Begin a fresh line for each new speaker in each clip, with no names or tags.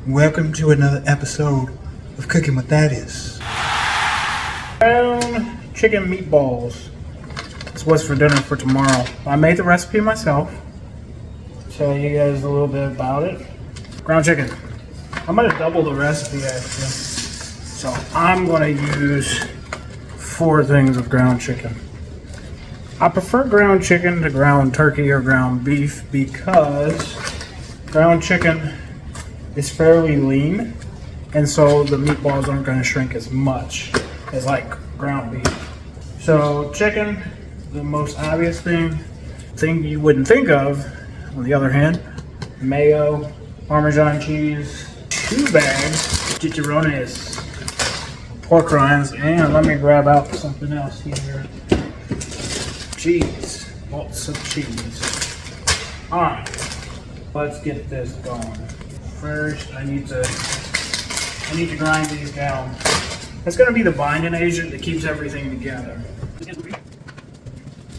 Welcome to another episode of Cooking with Thaddeus.
Ground chicken meatballs. That's what's for dinner for tomorrow. I made the recipe myself. Tell you guys a little bit about it. Ground chicken. I'm gonna double the recipe actually. So I'm gonna use 4 things of ground chicken. I prefer ground chicken to ground turkey or ground beef because ground chicken is fairly lean, and so the meatballs aren't going to shrink as much as like ground beef. So chicken, the most obvious thing you wouldn't think of. On the other hand, mayo, Parmesan cheese, 2 bags, chicharrones, pork rinds, and let me grab out something else here. Cheese, lots of cheese. All right, let's get this going. First, I need to grind these down. That's going to be the binding agent that keeps everything together.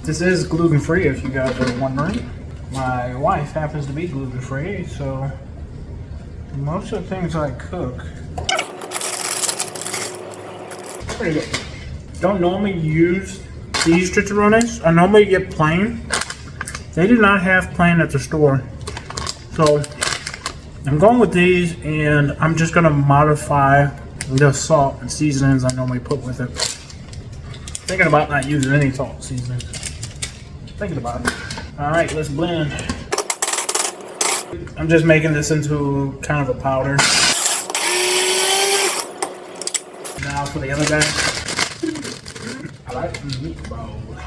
This is gluten-free, if you guys are wondering. My wife happens to be gluten-free, so most of the things I cook, pretty good. Don't normally use these chicharrones. I normally get plain. They do not have plain at the store, so I'm going with these, and I'm just going to modify the salt and seasonings I normally put with it. Thinking about not using any salt seasonings. Thinking about it. All right, let's blend. I'm just making this into kind of a powder. Now for the other guy. I like meatballs.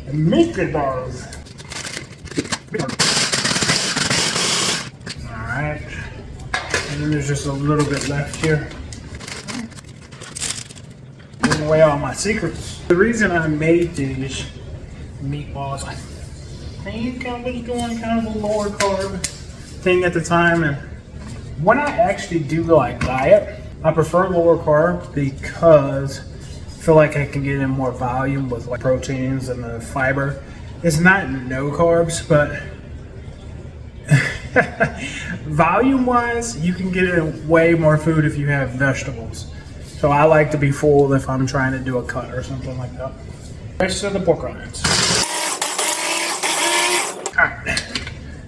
Meatballs. Alright. And then there's just a little bit left here. Giving away all my secrets. The reason I made these meatballs, I think I was doing kind of a lower carb thing at the time. And when I actually do like diet, I prefer lower carb because I feel like I can get in more volume with like proteins and the fiber. It's not no carbs, but volume wise, you can get in way more food if you have vegetables. So I like to be full if I'm trying to do a cut or something like that. Rest of the pork rinds. Alright.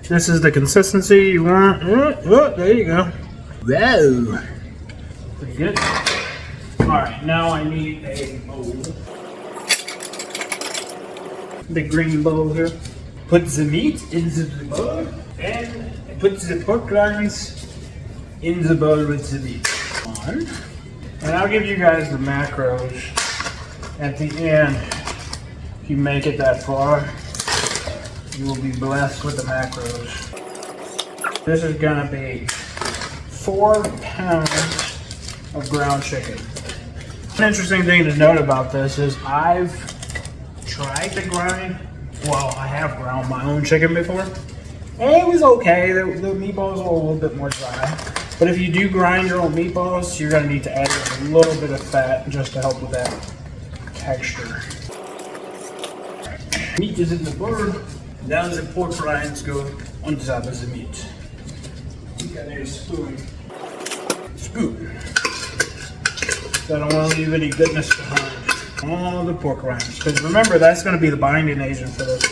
This is the consistency you want. There you go. Whoa. Pretty good. Alright, now I need a bowl. The green bowl here. Put the meat into the bowl and put the pork rinds in the bowl with the meat. And I'll give you guys the macros at the end. If you make it that far, you will be blessed with the macros. This is gonna be 4 pounds of ground chicken. An interesting thing to note about this is I've tried to grind, I have ground my own chicken before, and it was okay. The meatballs were a little bit more dry. But if you do grind your own meatballs, you're gonna need to add a little bit of fat just to help with that texture. Meat is in the bowl. Now the pork rinds go on top of the meat. We got a spoon. So I don't want to leave any goodness behind. All the pork rinds. Because remember, that's going to be the binding agent for this.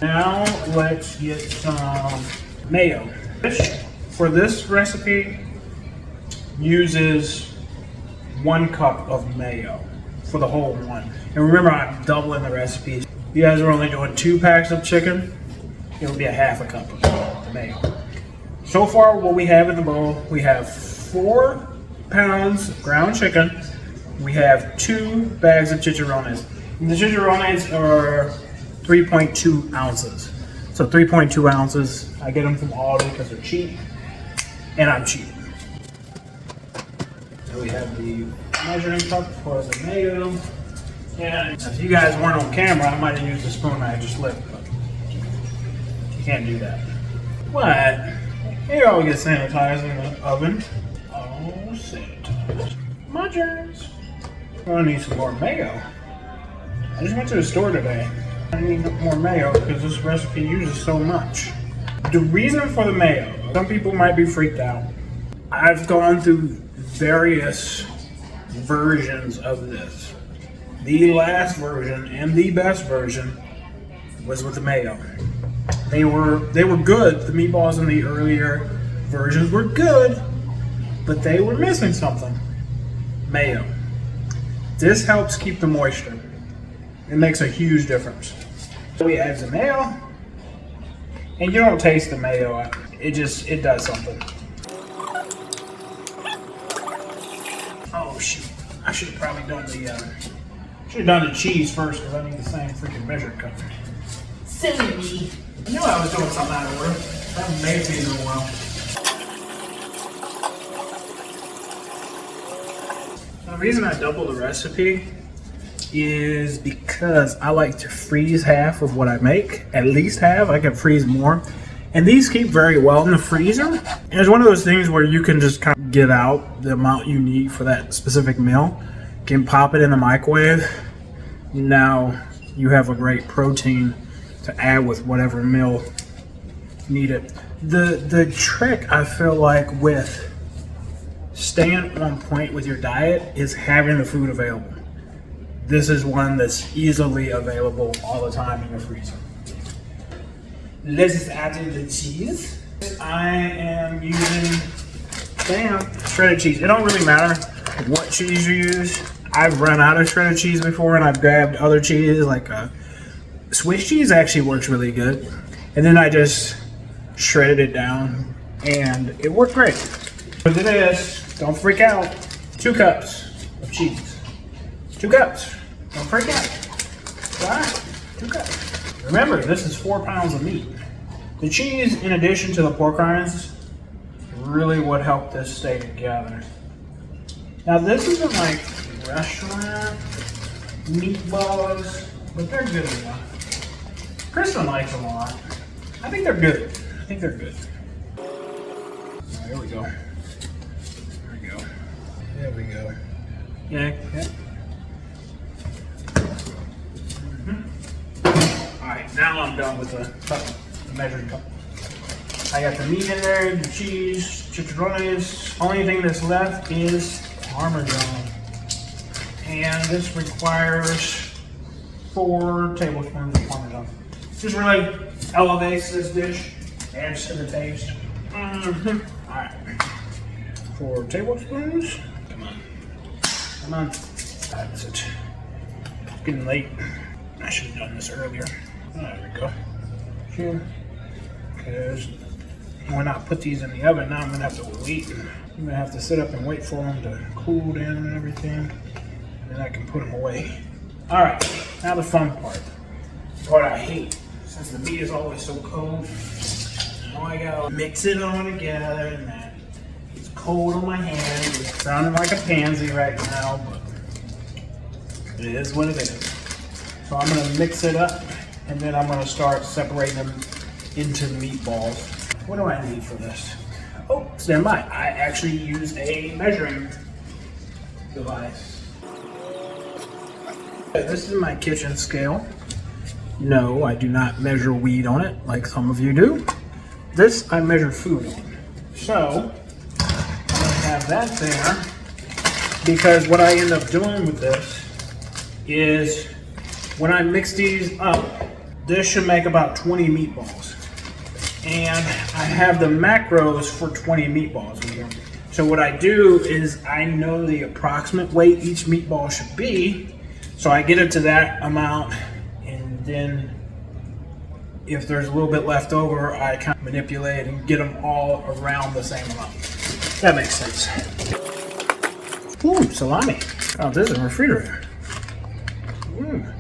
Now let's get some mayo. For this recipe, uses 1 cup of mayo for the whole one. And remember, I'm doubling the recipes. If you guys are only doing 2 packs of chicken, it'll be a half a cup of mayo. So far, what we have in the bowl, we have 4 pounds of ground chicken. We have 2 bags of chicharrones. And the chicharrones are 3.2 ounces. So 3.2 ounces. I get them from Aldi because they're cheap, and I'm cheap. So we have the measuring cup for the mayo. And if you guys weren't on camera, I might have used the spoon I just licked, but you can't do that. But here I'll get sanitized in the oven. Oh, sanitized. My germs. I'm gonna need some more mayo. I just went to the store today. I need more mayo because this recipe uses so much. The reason for the mayo, some people might be freaked out. I've gone through various versions of this. The last version and the best version was with the mayo. They were good. The meatballs in the earlier versions were good, but they were missing something. Mayo. This helps keep the moisture. It makes a huge difference. We add the mayo, and you don't taste the mayo. It does something. Oh shoot! I should have probably done the cheese first because I need the same freaking measuring cup. Silly me. I knew I was doing something out of order. I haven't made these in a while. The reason I double the recipe is because I like to freeze half of what I make, at least half. I can freeze more. And these keep very well in the freezer. And it's one of those things where you can just kind of get out the amount you need for that specific meal. You can pop it in the microwave. Now you have a great protein to add with whatever meal needed. The trick I feel like with staying on point with your diet is having the food available. This is one that's easily available all the time in your freezer. Let's just add in the cheese. I am using shredded cheese. It don't really matter what cheese you use. I've run out of shredded cheese before and I've grabbed other cheese like Swiss cheese actually works really good. And then I just shredded it down and it worked great. For this, don't freak out. 2 cups of cheese. 2 cups. Don't freak out. All right, 2 cups. Remember, this is 4 pounds of meat. The cheese, in addition to the pork rinds, really would help this stay together. Now, this isn't like restaurant meatballs, but they're good enough. Kristen likes them a lot. I think they're good. Oh, here we go. There we go. Yeah. Alright, now I'm done with the measuring cup. I got the meat in there, the cheese, chicharrones. Only thing that's left is Parmesan. And this requires 4 tablespoons of Parmesan. Just really elevates this dish, adds to the taste. Alright. 4 tablespoons. Come on. That's it. It's getting late. I should have done this earlier. There we go. Here. Because when I put these in the oven, now I'm going to have to wait. I'm going to have to sit up and wait for them to cool down and everything. And then I can put them away. Alright, now the fun part. What I hate. Since the meat is always so cold, now I got to mix it all together and that. It's cold on my hands. It's sounding like a pansy right now, but it is what it is. So I'm going to mix it up, and then I'm going to start separating them into meatballs. What do I need for this? Oh, stand by. I actually use a measuring device. This is my kitchen scale. No, I do not measure weed on it like some of you do. This I measure food on. So I'm going to have that there because what I end up doing with this is when I mix these up, this should make about 20 meatballs. And I have the macros for 20 meatballs in here. So what I do is I know the approximate weight each meatball should be. So I get it to that amount, and then if there's a little bit left over, I kind of manipulate and get them all around the same amount. That makes sense. Ooh, salami. Oh, this is a refrigerator. Mm.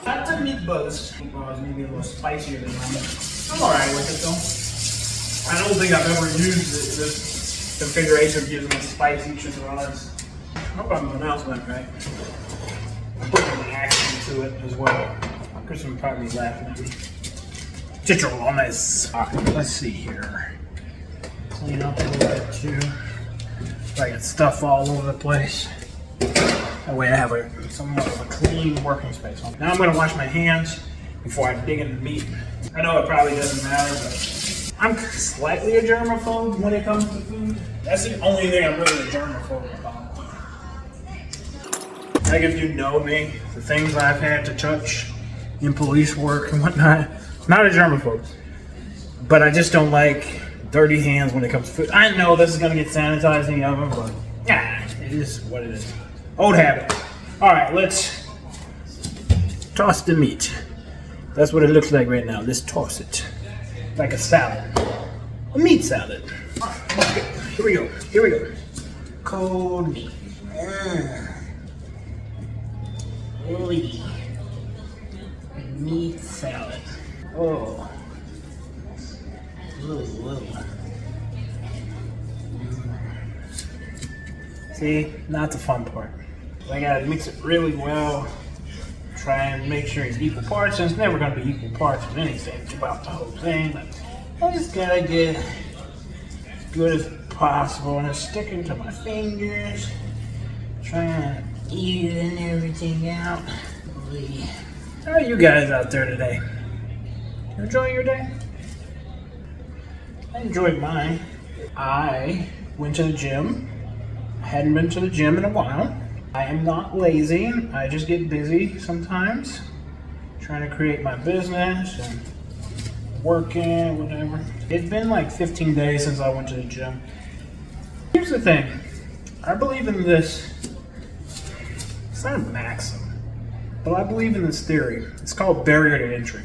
Not the meatballs. Meatballs maybe a little spicier than normal. I'm alright with it though. I don't think I've ever used this configuration of using a spicy chicken rods. I hope I'm pronouncing that right. I'm putting an accent to it as well. Kristen would probably be laughing at me. Chicharrones. Alright, let's see here. clean up a little bit too. So I get stuff all over the place. That way I have somewhat of a clean working space. Now I'm gonna wash my hands before I dig into meat. I know it probably doesn't matter, but I'm slightly a germaphobe when it comes to food. That's the only thing I'm really a germaphobe about. Like if you know me, the things I've had to touch in police work and whatnot, not a germaphobe. But I just don't like dirty hands when it comes to food. I know this is gonna get sanitized in the oven, but it is what it is. Old habit. All right, let's toss the meat. That's what it looks like right now. Let's toss it like a salad, a meat salad. Here we go. Here we go. Cold meat. Holy meat salad. Oh. Ooh. See, not the fun part. I gotta mix it really well. Try and make sure it's equal parts. And it's never gonna be equal parts of anything. It's about the whole thing. But I just gotta get as good as possible, and it's sticking to my fingers. Trying to even everything out. How are you guys out there today? You enjoying your day? I enjoyed mine. I went to the gym. I hadn't been to the gym in a while. I am not lazy. I just get busy sometimes. Trying to create my business and working, whatever. It's been like 15 days since I went to the gym. Here's the thing. I believe in this. It's not a maxim, but I believe in this theory. It's called barrier to entry.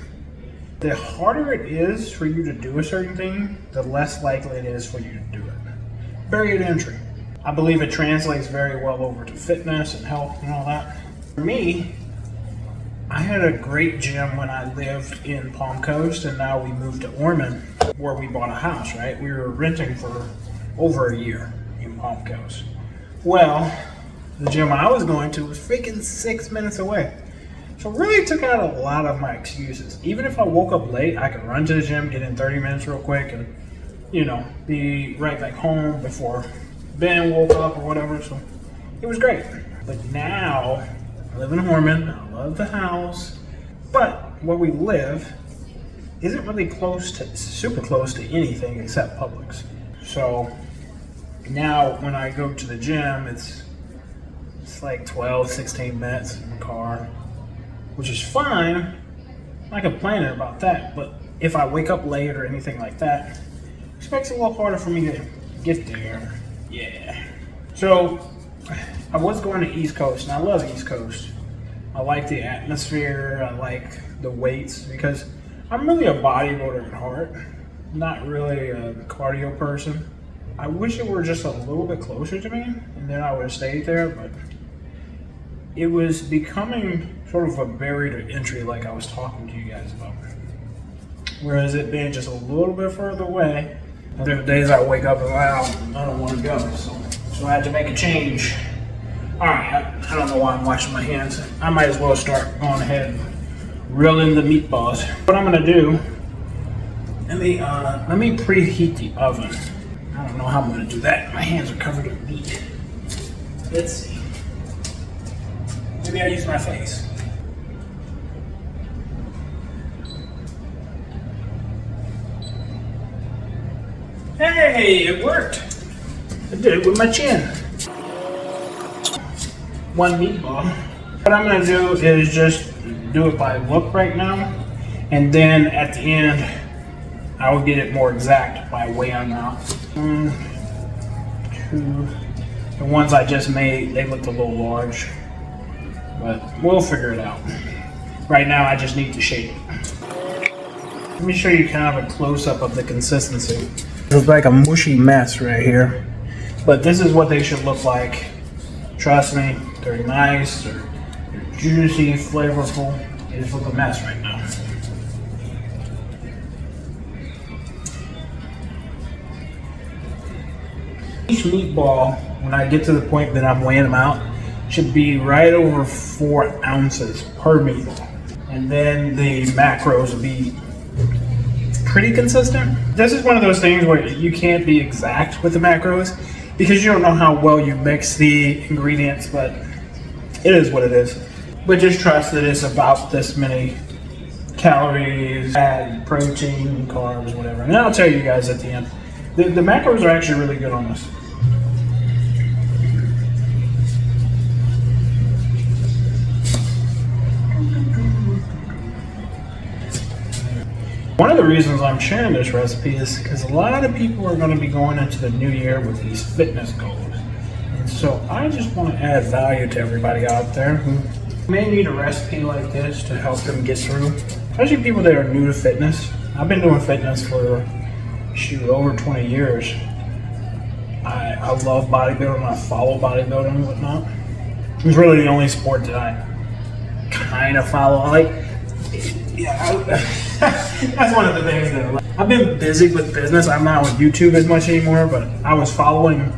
The harder it is for you to do a certain thing, the less likely it is for you to do it. Barrier to entry. I believe it translates very well over to fitness and health and all that. For me, I had a great gym when I lived in Palm Coast, and now we moved to Ormond, where we bought a house, right? We were renting for over a year in Palm Coast. Well, the gym I was going to was freaking 6 minutes away. So it really took out a lot of my excuses. Even if I woke up late, I could run to the gym, get in 30 minutes real quick, and, be right back home before Ben woke up or whatever. So it was great. But now, I live in Ormond. I love the house. But where we live isn't really super close to anything except Publix. So now when I go to the gym, it's like 12, 16 minutes in the car, which is fine. I'm not complaining about that, but if I wake up late or anything like that, it just makes it a little harder for me to get there. Yeah. So I was going to East Coast, and I love East Coast. I like the atmosphere. I like the weights, because I'm really a bodybuilder at heart, not really a cardio person. I wish it were just a little bit closer to me, and then I would have stayed there, but it was becoming sort of a barrier to entry, like I was talking to you guys about. Whereas it being just a little bit further away, there are days I wake up and I don't want to go, so I had to make a change. All right, I don't know why I'm washing my hands. I might as well start going ahead and reeling the meatballs. What I'm gonna do, let me preheat the oven. I don't know how I'm gonna do that. My hands are covered in meat. Let's see. Maybe I use my face. Hey, it worked. I did it with my chin. One meatball. What I'm gonna do is just do it by look right now, and then at the end, I will get it more exact by weighing them out. 1, 2. The ones I just made, they looked a little large, but we'll figure it out. Right now, I just need to shape it. Let me show you kind of a close-up of the consistency. It looks like a mushy mess right here, but this is what they should look like. Trust me, they're nice, they're juicy, flavorful. They just look a mess right now. Each meatball, when I get to the point that I'm weighing them out, should be right over 4 ounces per meatball. And then the macros will be pretty consistent. This is one of those things where you can't be exact with the macros because you don't know how well you mix the ingredients, but it is what it is. But just trust that it's about this many calories, fat, protein, carbs, whatever. And I'll tell you guys at the end. The macros are actually really good on this. One of the reasons I'm sharing this recipe is because a lot of people are going to be going into the new year with these fitness goals. And so I just want to add value to everybody out there who may need a recipe like this to help them get through, especially people that are new to fitness. I've been doing fitness for, over 20 years. I love bodybuilding, I follow bodybuilding and whatnot. It's really the only sport that I kind of follow. That's one of the things that I've been busy with business. I'm not on YouTube as much anymore, but I was following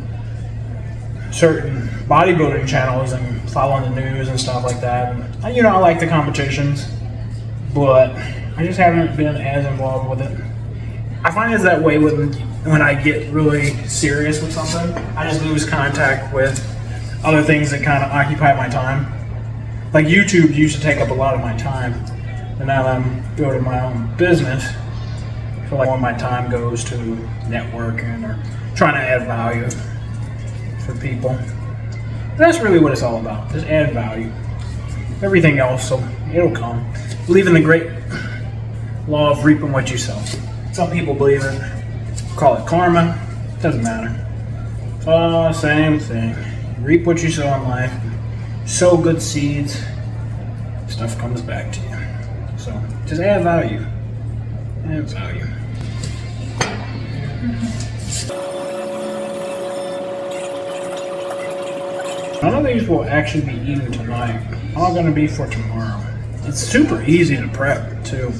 certain bodybuilding channels and following the news and stuff like that. And I like the competitions, but I just haven't been as involved with it. I find it's that way when I get really serious with something. I just lose contact with other things that kind of occupy my time. Like YouTube used to take up a lot of my time, and now that I'm building my own business, I feel like more of my time goes to networking or trying to add value for people. And that's really what it's all about, just add value. Everything else, so it'll come. Believe in the great law of reaping what you sow. Some people believe it, call it karma, doesn't matter. It's all the same thing. Reap what you sow in life, sow good seeds, stuff comes back to you. So just add value. Add value. None of these will actually be eaten tonight. All going to be for tomorrow. It's super easy to prep too.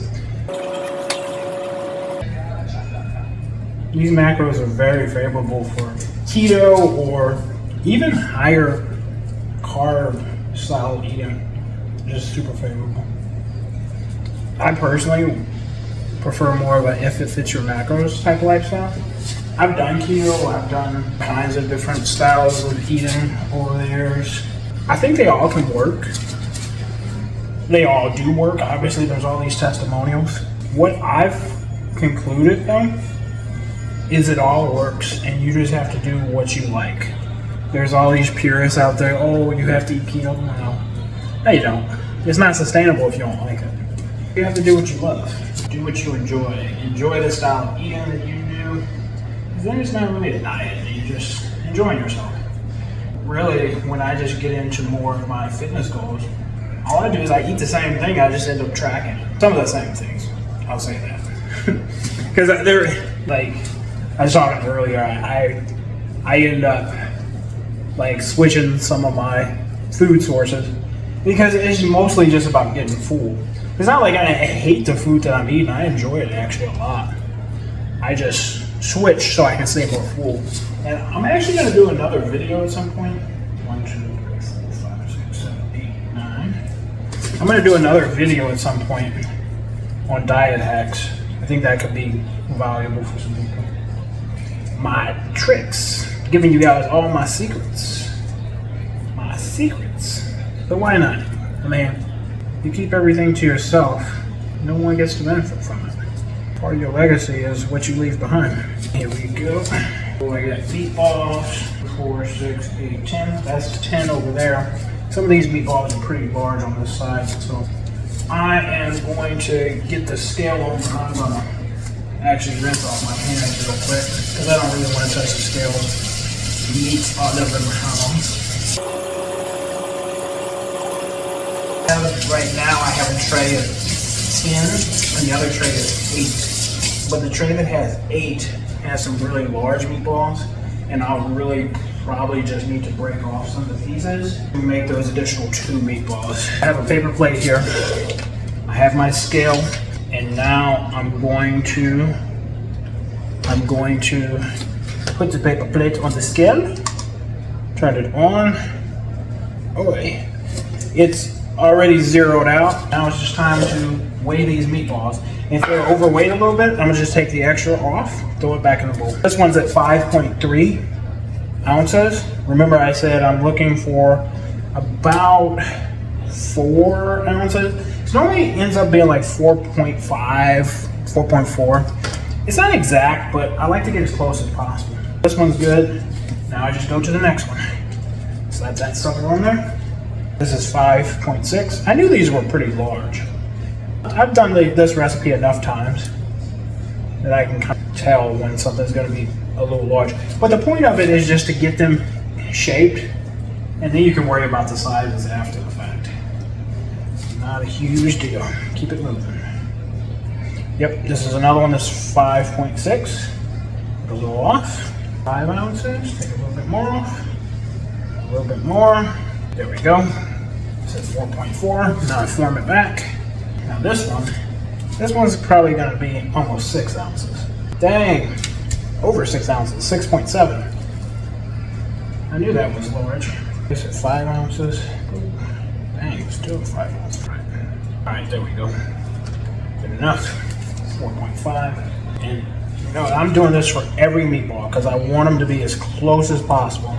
These macros are very favorable for keto or even higher carb style eating. Just super favorable. I personally prefer more of a if it fits your macros type of lifestyle. I've done keto, I've done kinds of different styles of eating over the years. I think they all can work. They all do work. Obviously, there's all these testimonials. What I've concluded though is it all works and you just have to do what you like. There's all these purists out there, oh, you have to eat keto. No, you don't. It's not sustainable if you don't like it. You have to do what you love. Do what you enjoy. Enjoy the style of eating that you do. Then it's not really a diet. You're just enjoying yourself. Really, when I just get into more of my fitness goals, all I do is I eat the same thing. I just end up tracking some of the same things. I'll say that. Because they're like, I was talking earlier, I end up like switching some of my food sources because it's mostly just about getting full. It's not like I hate the food that I'm eating. I enjoy it actually a lot. I just switch so I can stay more full. And I'm actually going to do another video at some point. 1, 2, 3, 4, 5, 6, 7, 8, 9. I'm going to do another video at some point on diet hacks. I think that could be valuable for some people. My tricks, giving you guys all my secrets. My secrets. But why not? I mean, you keep everything to yourself, no one gets to benefit from it. Part of your legacy is what you leave behind. Here we go. I got meatballs, 4, 6, 8, 10. That's 10 over there. Some of these meatballs are pretty large on this side, so I am going to get the scale over. I'm going to actually rinse off my hands real quick because I don't really want to touch the scales. Meat all over my hands. Right now I have a tray of 10 and the other tray is 8. But the tray that has 8 has some really large meatballs, and I'll really probably just need to break off some of the pieces and make those additional 2 meatballs. I have a paper plate here. I have my scale, and now I'm going to put the paper plate on the scale. Turn it on. Oh, it's already zeroed out. Now it's just time to weigh these meatballs. If they're overweight a little bit, I'm gonna just take the extra off, throw it back in the bowl. This one's at 5.3 ounces. Remember I said I'm looking for about 4 ounces. It normally ends up being like 4.5, 4.4. It's not exact, but I like to get as close as possible. This one's good. Now I just go to the next one. Slap that sucker on there. This is 5.6. I knew these were pretty large. I've done this recipe enough times that I can kind of tell when something's going to be a little large. But the point of it is just to get them shaped, and then you can worry about the sizes after the fact. Not a huge deal. Keep it moving. Yep, this is another one that's 5.6. A little off. 5 ounces. Take a little bit more off. A little bit more. There we go. This is 4.4. Now I form it back. Now this one's probably going to be almost 6 ounces. Dang, over 6 ounces, 6.7. I knew that was large. This is 5 ounces. Dang, still 5 ounces. All right, there we go. Good enough. 4.5. And you know, I'm doing this for every meatball because I want them to be as close as possible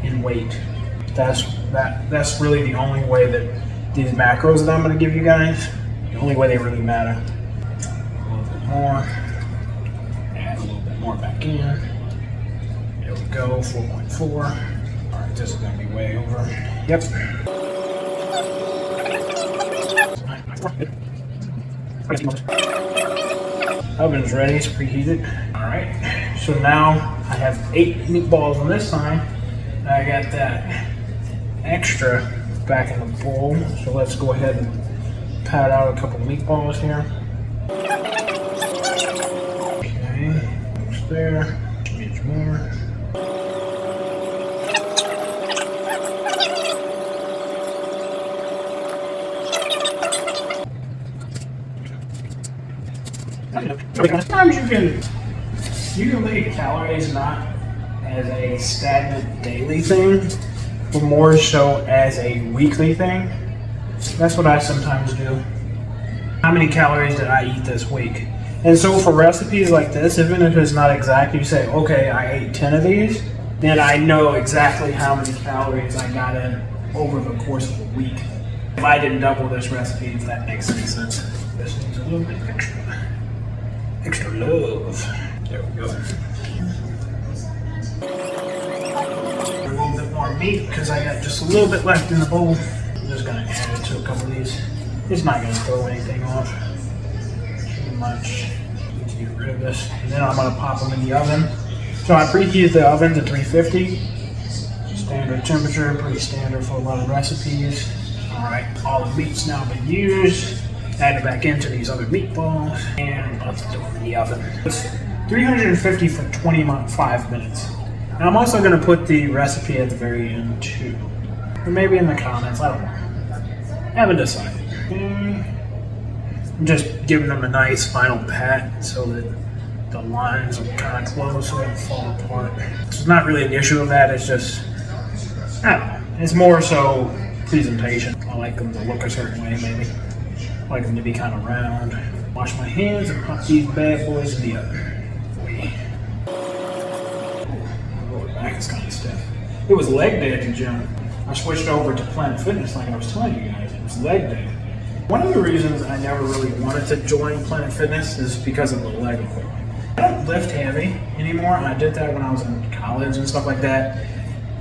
in weight. That's really the only way that these macros that I'm going to give you guys, the only way they really matter. A little bit more. Add a little bit more back in. There we go, 4.4. All right, this is going to be way over. Yep. Oven's ready, it's preheated. All right, so now I have 8 meatballs on this side. I got that extra back in the bowl, so let's go ahead and pat out a couple meatballs here. Okay, almost there. Needs more. Sometimes you can look at calories not as a stagnant daily thing, but more so as a weekly thing. That's what I sometimes do. How many calories did I eat this week? And so for recipes like this, even if it's not exact, you say, okay, I ate 10 of these, then I know exactly how many calories I got in over the course of a week. If I didn't double this recipe, if that makes any sense. This needs a little bit extra love. There we go. A little bit more meat because I got just a little bit left in the bowl. I'm just gonna add it to a couple of these. It's not gonna throw anything off too much. Need to get rid of this. And then I'm gonna pop them in the oven. So I preheated the oven to 350. Standard temperature, pretty standard for a lot of recipes. All right, all the meat's now been used. Add it back into these other meatballs, and let's throw them in the oven. It's 350 for 25 minutes. Now I'm also going to put the recipe at the very end too. Or maybe in the comments, I don't know. Haven't decided. I'm just giving them a nice final pat so that the lines are kind of close so they don't fall apart. It's not really an issue of that, it's just, I don't know. It's more so presentation. I like them to look a certain way maybe. I like them to be kind of round. Wash my hands and pop these bad boys in the oven. Oh, the back is kind of stiff. It was leg day at the gym. I switched over to Planet Fitness like I was telling you guys. It was leg day. One of the reasons I never really wanted to join Planet Fitness is because of the leg equipment. I don't lift heavy anymore. I did that when I was in college and stuff like that.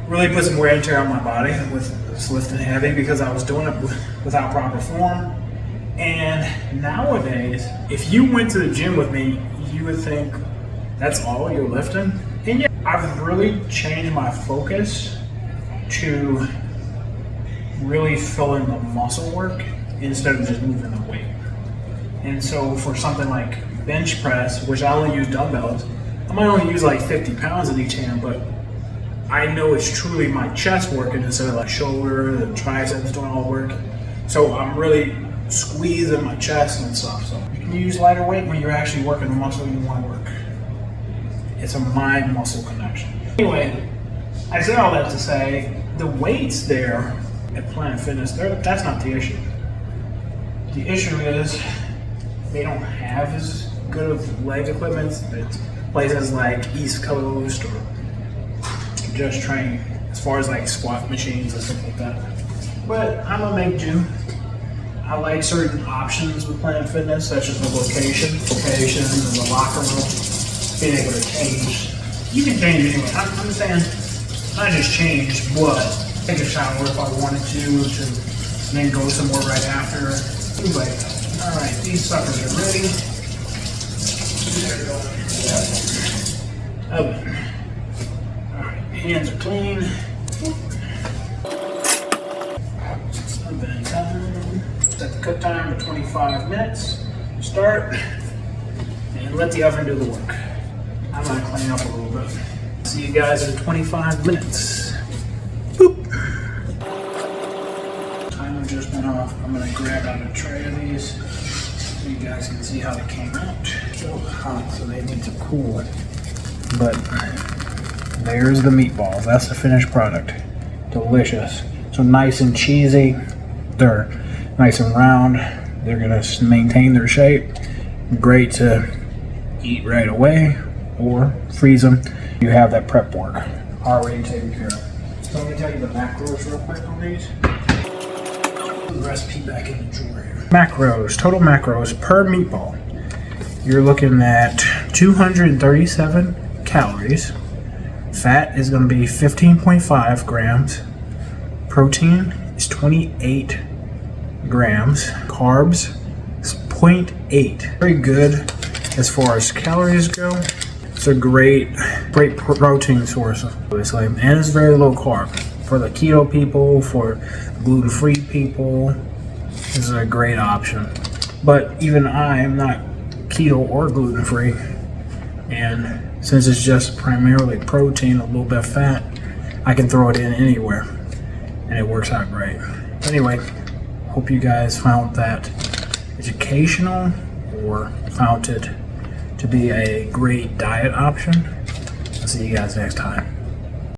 Really put some wear and tear on my body with lifting heavy because I was doing it without proper form. And nowadays, if you went to the gym with me, you would think that's all you're lifting. And yeah, I've really changed my focus to really filling the muscle work instead of just moving the weight. And so for something like bench press, which I only use dumbbells, I might only use like 50 pounds in each hand, but I know it's truly my chest working instead of like shoulder, the triceps doing all the work. So I'm really squeezing my chest and stuff. So you can use lighter weight when you're actually working the muscle you want to work. It's a mind-muscle connection. Anyway, I said all that to say the weights there at Planet Fitness, that's not the issue. The issue is they don't have as good of leg equipment that places like East Coast or Just Train, as far as like squat machines and stuff like that. But I'm gonna make do. I like certain options with Planet Fitness, such as the location and the locker room, being able to change. You can change anyway. I'm saying not just change, but take a shower if I wanted to and then go somewhere right after. Anyway, all right, these suckers are ready. Oven. All right, hands are clean. Oven time. Set the cook time to 25 minutes. Start and let the oven do the work. I'm gonna clean up a little bit. See you guys in 25 minutes. Boop. Timer just went off. I'm gonna grab out a tray of these so you guys can see how they came out. So hot, so they need to cool it. But there's the meatballs. That's the finished product. Delicious. So nice and cheesy. They're nice and round. They're gonna maintain their shape. Great to eat right away or freeze them. You have that prep work already taken care of. So let me tell you the macros real quick on these. Put the recipe back in the drawer here. Macros, total macros per meatball. You're looking at 237 calories. Fat is going to be 15.5 grams. Protein is 28 grams. Carbs is 0.8. Very good as far as calories go. It's a great protein source, obviously, and it's very low carb. For the keto people, for gluten-free people, this is a great option. But even I am not keto or gluten-free, and since it's just primarily protein, a little bit of fat, I can throw it in anywhere, and it works out great. Anyway, hope you guys found that educational or found it to be a great diet option. I'll see you guys next time.